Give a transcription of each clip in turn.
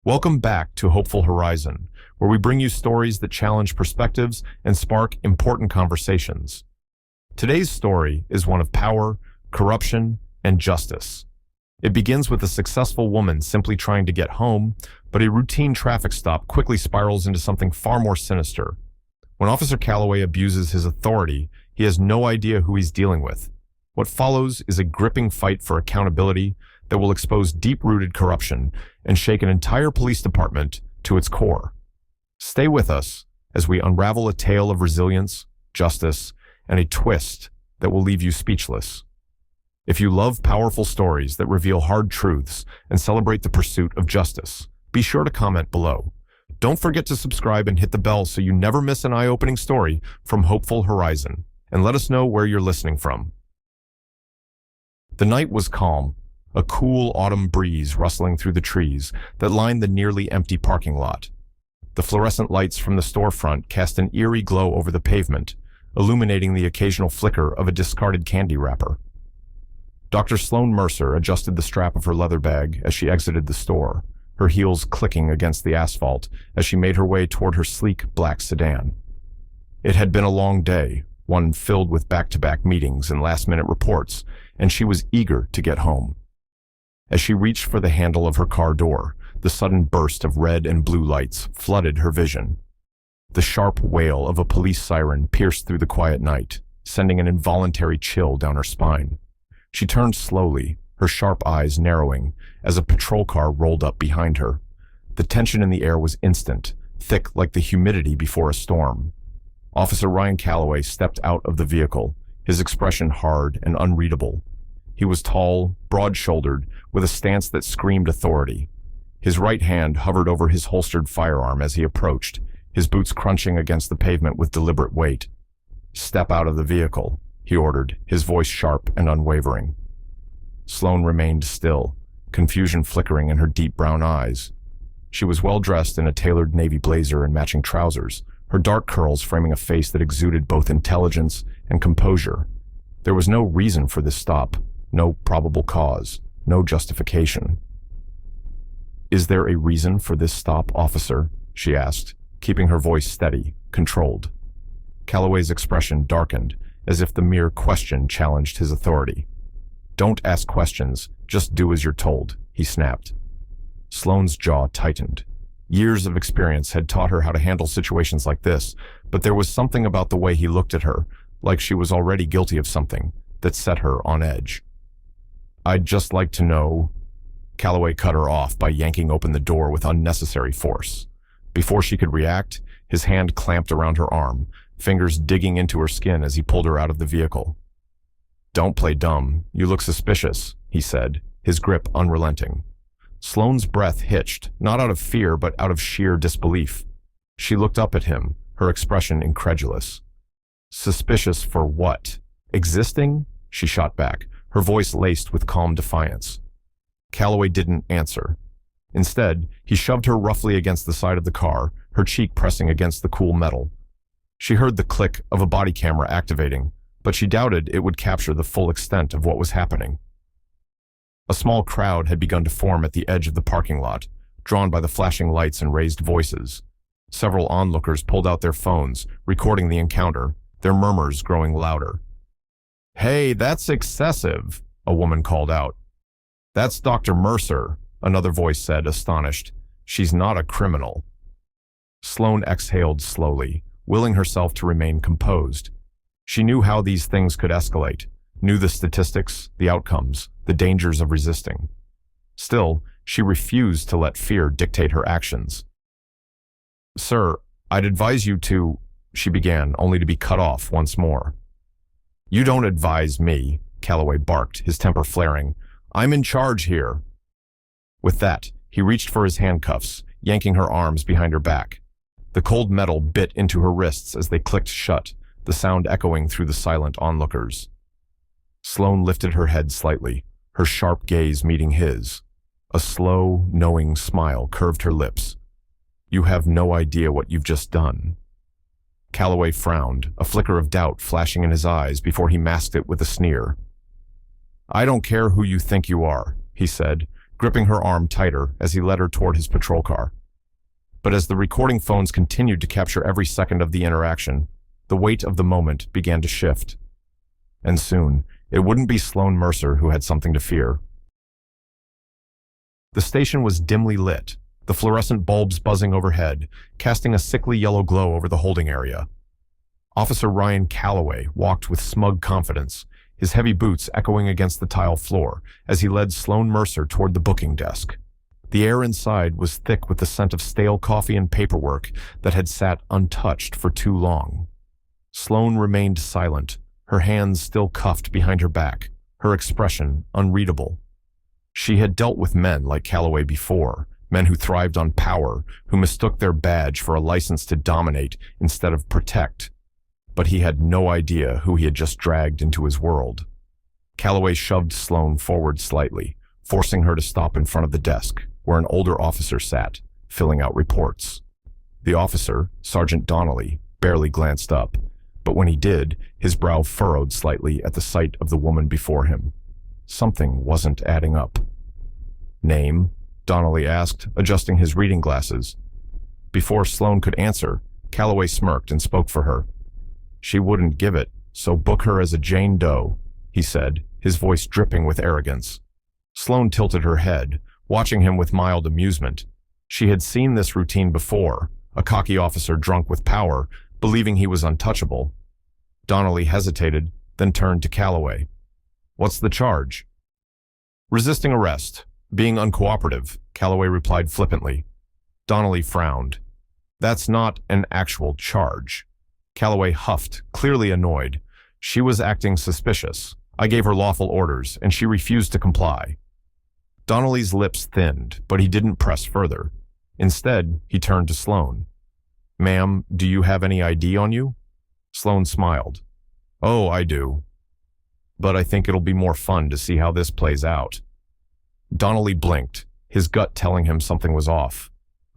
Welcome back to Hopeful Horizon, where we bring you stories that challenge perspectives and spark important conversations. Today's story is one of power, corruption, and justice. It begins with a successful woman simply trying to get home, but a routine traffic stop quickly spirals into something far more sinister. When Officer Calloway abuses his authority, he has no idea who he's dealing with. What follows is a gripping fight for accountability that will expose deep-rooted corruption and shake an entire police department to its core. Stay with us as we unravel a tale of resilience, justice, and a twist that will leave you speechless. If you love powerful stories that reveal hard truths and celebrate the pursuit of justice, be sure to comment below. Don't forget to subscribe and hit the bell so you never miss an eye-opening story from Hopeful Horizon, and let us know where you're listening from. The night was calm, a cool autumn breeze rustling through the trees that lined the nearly empty parking lot. The fluorescent lights from the storefront cast an eerie glow over the pavement, illuminating the occasional flicker of a discarded candy wrapper. Dr. Sloane Mercer adjusted the strap of her leather bag as she exited the store, her heels clicking against the asphalt as she made her way toward her sleek black sedan. It had been a long day, one filled with back-to-back meetings and last-minute reports, and she was eager to get home. As she reached for the handle of her car door, the sudden burst of red and blue lights flooded her vision. The sharp wail of a police siren pierced through the quiet night, sending an involuntary chill down her spine. She turned slowly, her sharp eyes narrowing, as a patrol car rolled up behind her. The tension in the air was instant, thick like the humidity before a storm. Officer Ryan Calloway stepped out of the vehicle, his expression hard and unreadable. He was tall, broad-shouldered, with a stance that screamed authority. His right hand hovered over his holstered firearm as he approached, his boots crunching against the pavement with deliberate weight. "Step out of the vehicle," he ordered, his voice sharp and unwavering. Sloane remained still, confusion flickering in her deep brown eyes. She was well-dressed in a tailored navy blazer and matching trousers, her dark curls framing a face that exuded both intelligence and composure. There was no reason for this stop, no probable cause, no justification. "Is there a reason for this stop, officer?" she asked, keeping her voice steady, controlled. Calloway's expression darkened, as if the mere question challenged his authority. "Don't ask questions, just do as you're told," he snapped. Sloane's jaw tightened. Years of experience had taught her how to handle situations like this, but there was something about the way he looked at her, like she was already guilty of something, that set her on edge. "I'd just like to know—" Calloway cut her off by yanking open the door with unnecessary force. Before she could react, his hand clamped around her arm, fingers digging into her skin as he pulled her out of the vehicle. "Don't play dumb. You look suspicious," he said, his grip unrelenting. Sloane's breath hitched, not out of fear but out of sheer disbelief. She looked up at him, her expression incredulous. "Suspicious for what? Existing?" she shot back, her voice laced with calm defiance. Calloway didn't answer. Instead, he shoved her roughly against the side of the car, her cheek pressing against the cool metal. She heard the click of a body camera activating, but she doubted it would capture the full extent of what was happening. A small crowd had begun to form at the edge of the parking lot, drawn by the flashing lights and raised voices. Several onlookers pulled out their phones, recording the encounter, their murmurs growing louder. "Hey, that's excessive," a woman called out. "That's Dr. Mercer," another voice said, astonished. "She's not a criminal." Sloane exhaled slowly, willing herself to remain composed. She knew how these things could escalate, knew the statistics, the outcomes, the dangers of resisting. Still, she refused to let fear dictate her actions. "Sir, I'd advise you to—" she began, only to be cut off once more. "You don't advise me," Calloway barked, his temper flaring. "I'm in charge here." With that, he reached for his handcuffs, yanking her arms behind her back. The cold metal bit into her wrists as they clicked shut, the sound echoing through the silent onlookers. Sloane lifted her head slightly, her sharp gaze meeting his. A slow, knowing smile curved her lips. "You have no idea what you've just done." Calloway frowned, a flicker of doubt flashing in his eyes before he masked it with a sneer. "I don't care who you think you are," he said, gripping her arm tighter as he led her toward his patrol car. But as the recording phones continued to capture every second of the interaction, the weight of the moment began to shift. And soon, it wouldn't be Sloane Mercer who had something to fear. The station was dimly lit, the fluorescent bulbs buzzing overhead, casting a sickly yellow glow over the holding area. Officer Ryan Calloway walked with smug confidence, his heavy boots echoing against the tile floor as he led Sloane Mercer toward the booking desk. The air inside was thick with the scent of stale coffee and paperwork that had sat untouched for too long. Sloane remained silent, her hands still cuffed behind her back, her expression unreadable. She had dealt with men like Calloway before, men who thrived on power, who mistook their badge for a license to dominate instead of protect. But he had no idea who he had just dragged into his world. Calloway shoved Sloane forward slightly, forcing her to stop in front of the desk, where an older officer sat, filling out reports. The officer, Sergeant Donnelly, barely glanced up, but when he did, his brow furrowed slightly at the sight of the woman before him. Something wasn't adding up. "Name?" Donnelly asked, adjusting his reading glasses. Before Sloane could answer, Calloway smirked and spoke for her. "She wouldn't give it, so book her as a Jane Doe," he said, his voice dripping with arrogance. Sloane tilted her head, watching him with mild amusement. She had seen this routine before, a cocky officer drunk with power, believing he was untouchable. Donnelly hesitated, then turned to Calloway. "What's the charge?" "Resisting arrest. Being uncooperative," Calloway replied flippantly. Donnelly frowned. "That's not an actual charge." Calloway huffed, clearly annoyed. "She was acting suspicious. I gave her lawful orders, and she refused to comply." Donnelly's lips thinned, but he didn't press further. Instead, he turned to Sloane. "Ma'am, do you have any ID on you?" Sloane smiled. "Oh, I do. But I think it'll be more fun to see how this plays out." Donnelly blinked, his gut telling him something was off.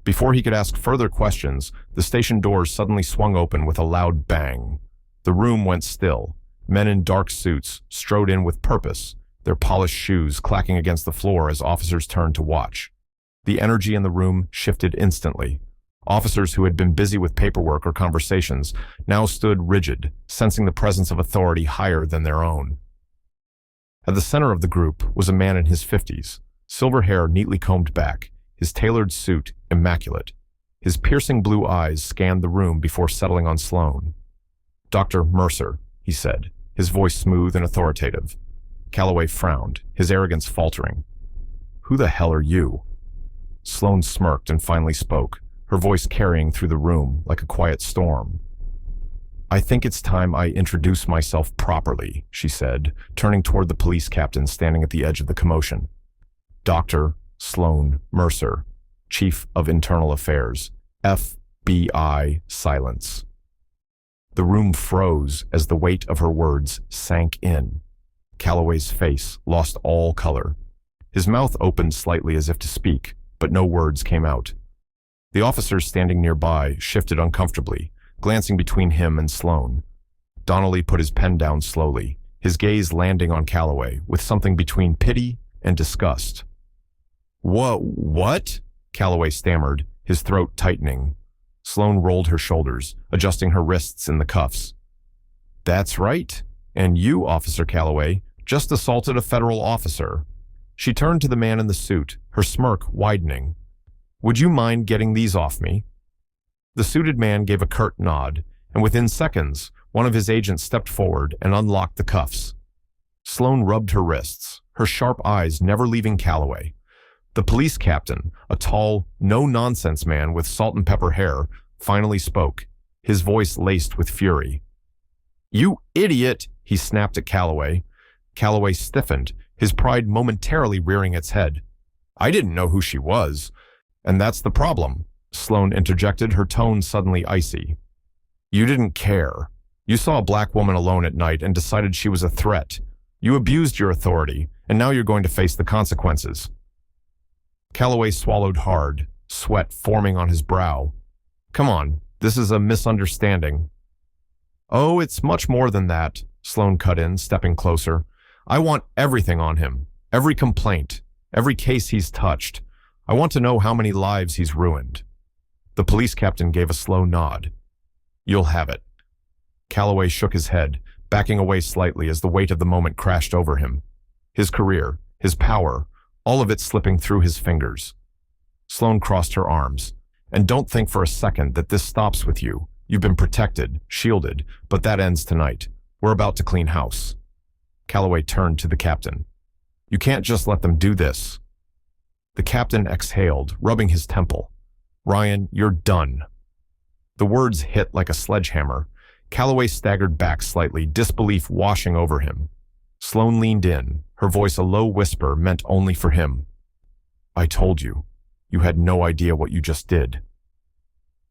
Before he could ask further questions, the station doors suddenly swung open with a loud bang. The room went still. Men in dark suits strode in with purpose, their polished shoes clacking against the floor as officers turned to watch. The energy in the room shifted instantly. Officers who had been busy with paperwork or conversations now stood rigid, sensing the presence of authority higher than their own. At the center of the group was a man in his 50s, silver hair neatly combed back, his tailored suit immaculate. His piercing blue eyes scanned the room before settling on Sloane. "Dr. Mercer," he said, his voice smooth and authoritative. Calloway frowned, his arrogance faltering. "Who the hell are you?" Sloane smirked and finally spoke, her voice carrying through the room like a quiet storm. "I think it's time I introduce myself properly," she said, turning toward the police captain standing at the edge of the commotion. "Dr. Sloane Mercer, Chief of Internal Affairs, FBI silence." The room froze as the weight of her words sank in. Calloway's face lost all color. His mouth opened slightly as if to speak, but no words came out. The officers standing nearby shifted uncomfortably, glancing between him and Sloane. Donnelly put his pen down slowly, his gaze landing on Calloway with something between pity and disgust. What? Calloway stammered, his throat tightening. Sloane rolled her shoulders, adjusting her wrists in the cuffs. "That's right. And you, Officer Calloway, just assaulted a federal officer." She turned to the man in the suit, her smirk widening. "Would you mind getting these off me?" The suited man gave a curt nod, and within seconds, one of his agents stepped forward and unlocked the cuffs. Sloane rubbed her wrists, her sharp eyes never leaving Calloway. The police captain, a tall, no-nonsense man with salt and pepper hair, finally spoke, his voice laced with fury. "You idiot!" he snapped at Calloway. Calloway stiffened, his pride momentarily rearing its head. "I didn't know who she was." "And that's the problem," Sloane interjected, her tone suddenly icy. "You didn't care. You saw a black woman alone at night and decided she was a threat. You abused your authority, and now you're going to face the consequences." Calloway swallowed hard, sweat forming on his brow. "Come on, this is a misunderstanding." "Oh, it's much more than that," Sloane cut in, stepping closer. "I want everything on him, every complaint. Every case he's touched. I want to know how many lives he's ruined." The police captain gave a slow nod. "You'll have it." Calloway shook his head, backing away slightly as the weight of the moment crashed over him. His career, his power, all of it slipping through his fingers. Sloane crossed her arms. "And don't think for a second that this stops with you. You've been protected, shielded, but that ends tonight. We're about to clean house." Calloway turned to the captain. "You can't just let them do this." The captain exhaled, rubbing his temple. "Ryan, you're done." The words hit like a sledgehammer. Calloway staggered back slightly, disbelief washing over him. Sloane leaned in, her voice a low whisper meant only for him. "I told you. You had no idea what you just did."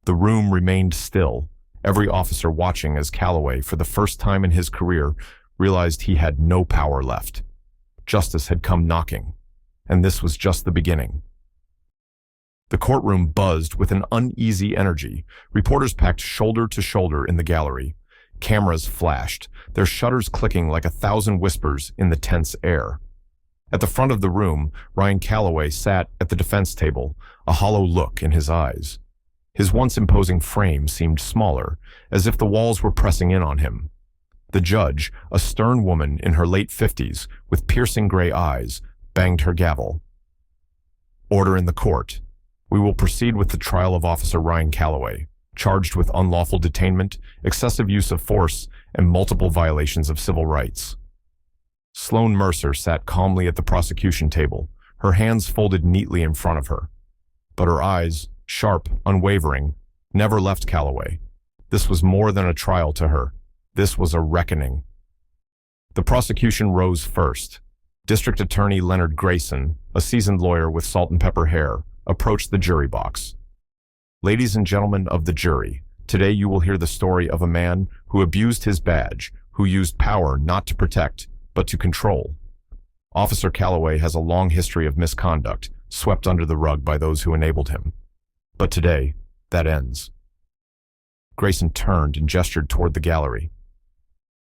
The room remained still, every officer watching as Calloway, for the first time in his career, realized he had no power left. Justice had come knocking, and this was just the beginning. The courtroom buzzed with an uneasy energy. Reporters packed shoulder to shoulder in the gallery. Cameras flashed, their shutters clicking like 1,000 whispers in the tense air. At the front of the room, Ryan Calloway sat at the defense table, a hollow look in his eyes. His once imposing frame seemed smaller, as if the walls were pressing in on him. The judge, a stern woman in her late 50s, with piercing gray eyes, banged her gavel. "Order in the court. We will proceed with the trial of Officer Ryan Calloway, charged with unlawful detainment, excessive use of force, and multiple violations of civil rights." Sloane Mercer sat calmly at the prosecution table, her hands folded neatly in front of her. But her eyes, sharp, unwavering, never left Calloway. This was more than a trial to her. This was a reckoning. The prosecution rose first. District Attorney Leonard Grayson, a seasoned lawyer with salt and pepper hair, approached the jury box. "Ladies and gentlemen of the jury, today you will hear the story of a man who abused his badge, who used power not to protect, but to control. Officer Calloway has a long history of misconduct, swept under the rug by those who enabled him. But today, that ends." Grayson turned and gestured toward the gallery.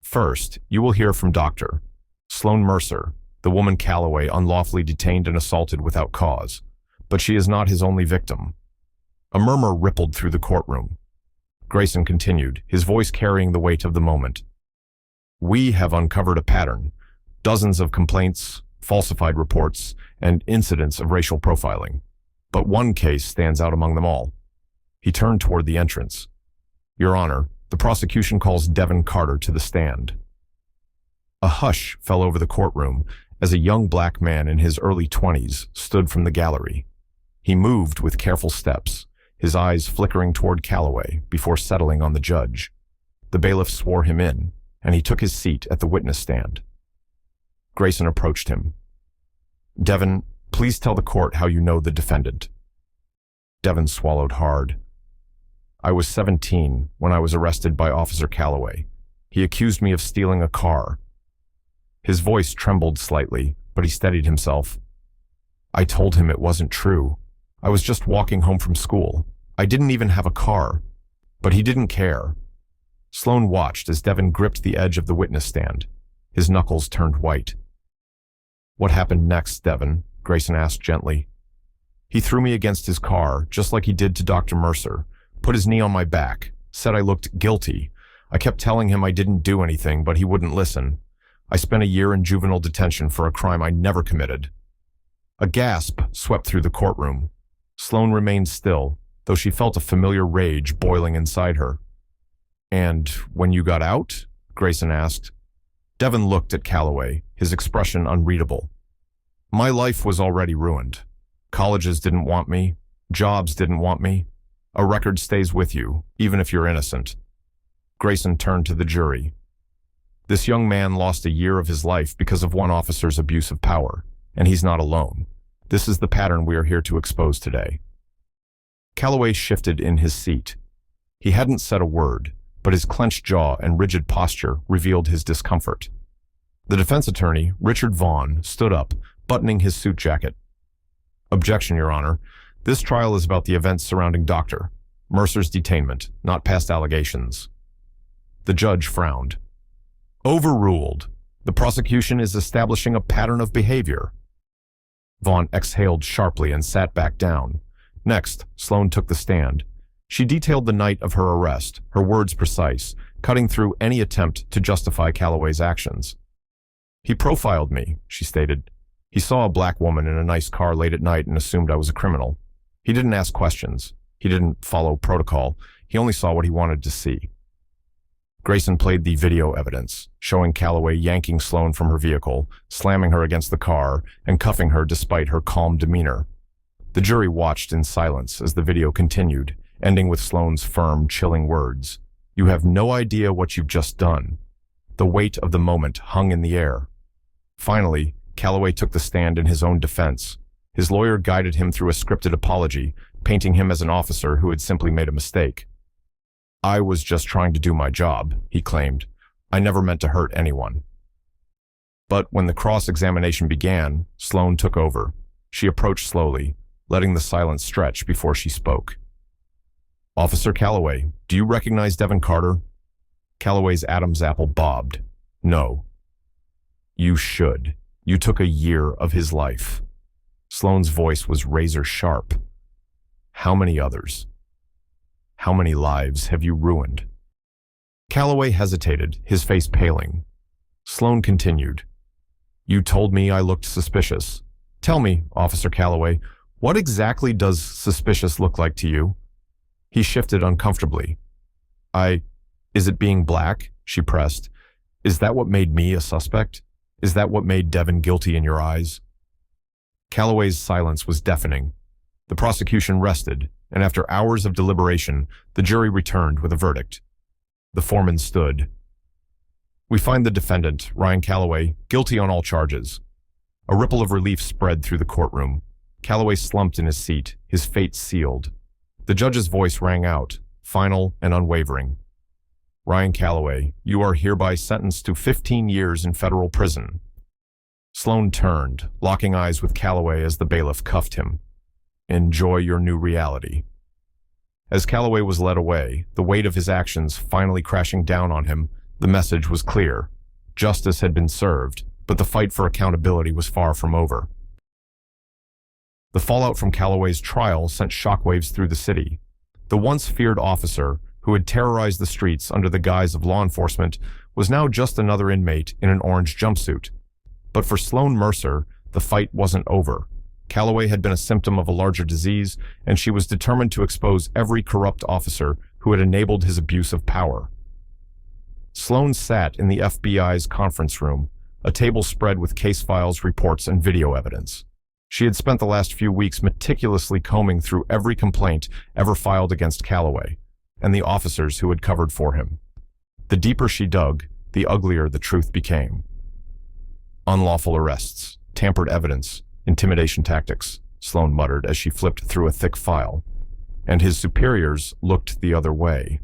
"First, you will hear from Dr. Sloane Mercer, the woman Calloway unlawfully detained and assaulted without cause. But she is not his only victim." A murmur rippled through the courtroom. Grayson continued, his voice carrying the weight of the moment. "We have uncovered a pattern. Dozens of complaints, falsified reports, and incidents of racial profiling. But one case stands out among them all." He turned toward the entrance. "Your Honor, the prosecution calls Devin Carter to the stand." A hush fell over the courtroom as a young black man in his early 20s stood from the gallery. He moved with careful steps, his eyes flickering toward Calloway before settling on the judge. The bailiff swore him in, and he took his seat at the witness stand. Grayson approached him. "Devin, please tell the court how you know the defendant." Devin swallowed hard. "I was 17 when I was arrested by Officer Calloway. He accused me of stealing a car." His voice trembled slightly, but he steadied himself. "I told him it wasn't true. I was just walking home from school. I didn't even have a car. But he didn't care." Sloane watched as Devin gripped the edge of the witness stand. His knuckles turned white. "What happened next, Devin?" Grayson asked gently. "He threw me against his car, just like he did to Dr. Mercer, put his knee on my back, said I looked guilty. I kept telling him I didn't do anything, but he wouldn't listen. I spent a year in juvenile detention for a crime I never committed." A gasp swept through the courtroom. Sloane remained still, though she felt a familiar rage boiling inside her. "And when you got out?" Grayson asked. Devin looked at Calloway, his expression unreadable. "My life was already ruined. Colleges didn't want me. Jobs didn't want me. A record stays with you, even if you're innocent." Grayson turned to the jury. "This young man lost a year of his life because of one officer's abuse of power, and he's not alone. This is the pattern we are here to expose today." Calloway shifted in his seat. He hadn't said a word, but his clenched jaw and rigid posture revealed his discomfort. The defense attorney, Richard Vaughn, stood up, buttoning his suit jacket. "Objection, Your Honor. This trial is about the events surrounding Dr. Mercer's detainment, not past allegations." The judge frowned. "Overruled. The prosecution is establishing a pattern of behavior." Vaughn exhaled sharply and sat back down. Next, Sloane took the stand. She detailed the night of her arrest, her words precise, cutting through any attempt to justify Calloway's actions. "He profiled me," she stated. "He saw a black woman in a nice car late at night and assumed I was a criminal. He didn't ask questions. He didn't follow protocol. He only saw what he wanted to see." Grayson played the video evidence, showing Calloway yanking Sloane from her vehicle, slamming her against the car, and cuffing her despite her calm demeanor. The jury watched in silence as the video continued, ending with Sloane's firm, chilling words. "You have no idea what you've just done." The weight of the moment hung in the air. Finally, Calloway took the stand in his own defense. His lawyer guided him through a scripted apology, painting him as an officer who had simply made a mistake. "I was just trying to do my job," he claimed. "I never meant to hurt anyone." But when the cross-examination began, Sloane took over. She approached slowly, letting the silence stretch before she spoke. "Officer Calloway, do you recognize Devin Carter?" Calloway's Adam's apple bobbed. "No." "You should. You took a year of his life." Sloane's voice was razor sharp. "How many others? How many lives have you ruined?" Calloway hesitated, his face paling. Sloane continued. "You told me I looked suspicious. Tell me, Officer Calloway, what exactly does suspicious look like to you?" He shifted uncomfortably. Is it being black?" she pressed. "Is that what made me a suspect? Is that what made Devin guilty in your eyes?" Calloway's silence was deafening. The prosecution rested, and after hours of deliberation, the jury returned with a verdict. The foreman stood. "We find the defendant, Ryan Calloway, guilty on all charges." A ripple of relief spread through the courtroom. Calloway slumped in his seat, his fate sealed. The judge's voice rang out, final and unwavering. "Ryan Calloway, you are hereby sentenced to 15 years in federal prison." Sloane turned, locking eyes with Calloway as the bailiff cuffed him. "Enjoy your new reality." As Calloway was led away, the weight of his actions finally crashing down on him, the message was clear. Justice had been served, but the fight for accountability was far from over. The fallout from Calloway's trial sent shockwaves through the city. The once feared officer, who had terrorized the streets under the guise of law enforcement, was now just another inmate in an orange jumpsuit. But for Sloane Mercer, the fight wasn't over. Calloway had been a symptom of a larger disease, and she was determined to expose every corrupt officer who had enabled his abuse of power. Sloane sat in the FBI's conference room, a table spread with case files, reports, and video evidence. She had spent the last few weeks meticulously combing through every complaint ever filed against Calloway, and the officers who had covered for him. The deeper she dug, the uglier the truth became. "Unlawful arrests, tampered evidence, intimidation tactics," Sloane muttered as she flipped through a thick file. And his superiors looked the other way.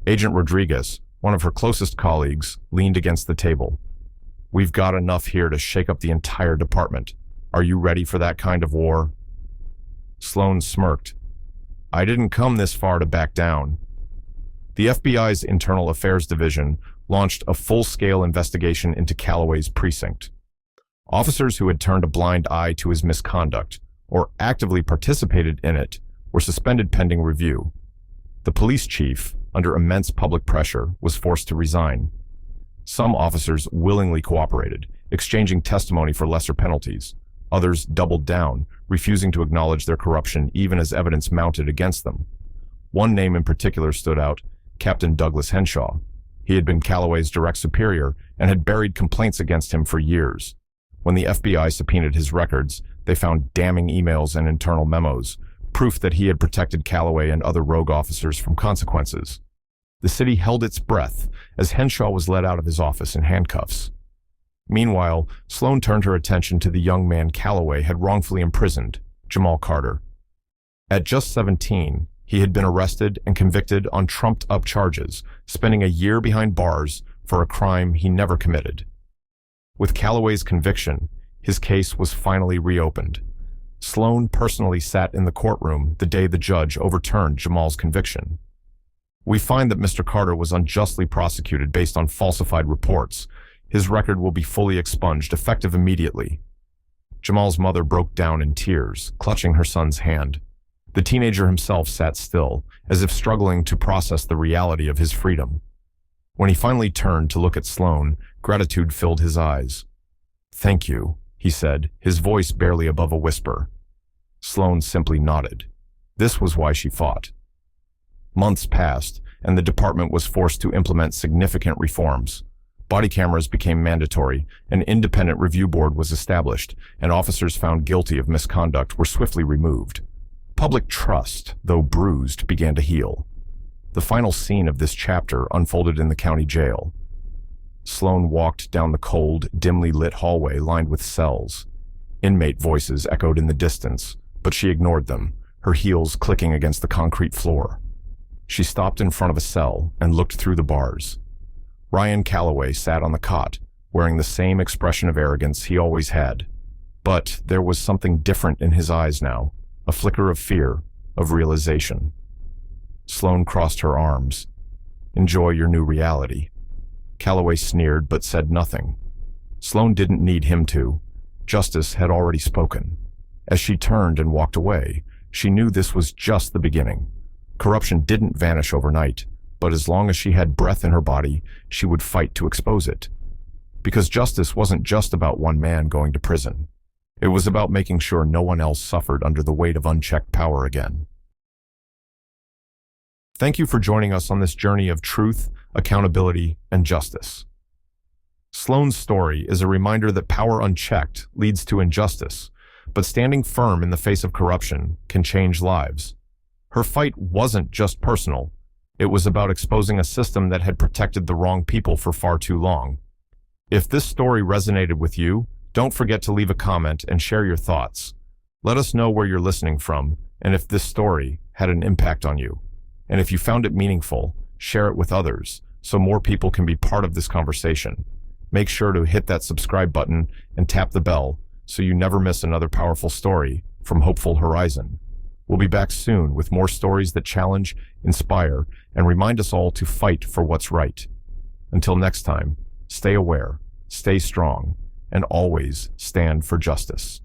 Agent Rodriguez, one of her closest colleagues, leaned against the table. "We've got enough here to shake up the entire department. Are you ready for that kind of war?" Sloane smirked. "I didn't come this far to back down." The FBI's Internal Affairs Division launched a full-scale investigation into Calloway's precinct. Officers who had turned a blind eye to his misconduct, or actively participated in it, were suspended pending review. The police chief, under immense public pressure, was forced to resign. Some officers willingly cooperated, exchanging testimony for lesser penalties. Others doubled down, refusing to acknowledge their corruption even as evidence mounted against them. One name in particular stood out, Captain Douglas Henshaw. He had been Calloway's direct superior and had buried complaints against him for years. When the FBI subpoenaed his records, they found damning emails and internal memos, proof that he had protected Calloway and other rogue officers from consequences. The city held its breath as Henshaw was led out of his office in handcuffs. Meanwhile, Sloane turned her attention to the young man Calloway had wrongfully imprisoned, Jamal Carter. At just 17, he had been arrested and convicted on trumped-up charges, spending a year behind bars for a crime he never committed. With Calloway's conviction, his case was finally reopened. Sloane personally sat in the courtroom the day the judge overturned Jamal's conviction. "We find that Mr. Carter was unjustly prosecuted based on falsified reports. His record will be fully expunged, effective immediately." Jamal's mother broke down in tears, clutching her son's hand. The teenager himself sat still, as if struggling to process the reality of his freedom. When he finally turned to look at Sloane, gratitude filled his eyes. "Thank you," he said, his voice barely above a whisper. Sloane simply nodded. This was why she fought. Months passed, and the department was forced to implement significant reforms. Body cameras became mandatory, an independent review board was established, and officers found guilty of misconduct were swiftly removed. Public trust, though bruised, began to heal. The final scene of this chapter unfolded in the county jail. Sloane walked down the cold, dimly lit hallway lined with cells. Inmate voices echoed in the distance, but she ignored them, her heels clicking against the concrete floor. She stopped in front of a cell and looked through the bars. Ryan Calloway sat on the cot, wearing the same expression of arrogance he always had. But there was something different in his eyes now, a flicker of fear, of realization. Sloane crossed her arms. "Enjoy your new reality." Calloway sneered but said nothing. Sloane didn't need him to. Justice had already spoken. As she turned and walked away, she knew this was just the beginning. Corruption didn't vanish overnight, but as long as she had breath in her body, she would fight to expose it. Because justice wasn't just about one man going to prison. It was about making sure no one else suffered under the weight of unchecked power again. Thank you for joining us on this journey of truth, accountability, and justice. Sloane's story is a reminder that power unchecked leads to injustice, but standing firm in the face of corruption can change lives. Her fight wasn't just personal. It was about exposing a system that had protected the wrong people for far too long. If this story resonated with you, don't forget to leave a comment and share your thoughts. Let us know where you're listening from and if this story had an impact on you. And if you found it meaningful, share it with others so more people can be part of this conversation. Make sure to hit that subscribe button and tap the bell so you never miss another powerful story from Hopeful Horizon. We'll be back soon with more stories that challenge, inspire, and remind us all to fight for what's right. Until next time, stay aware, stay strong, and always stand for justice.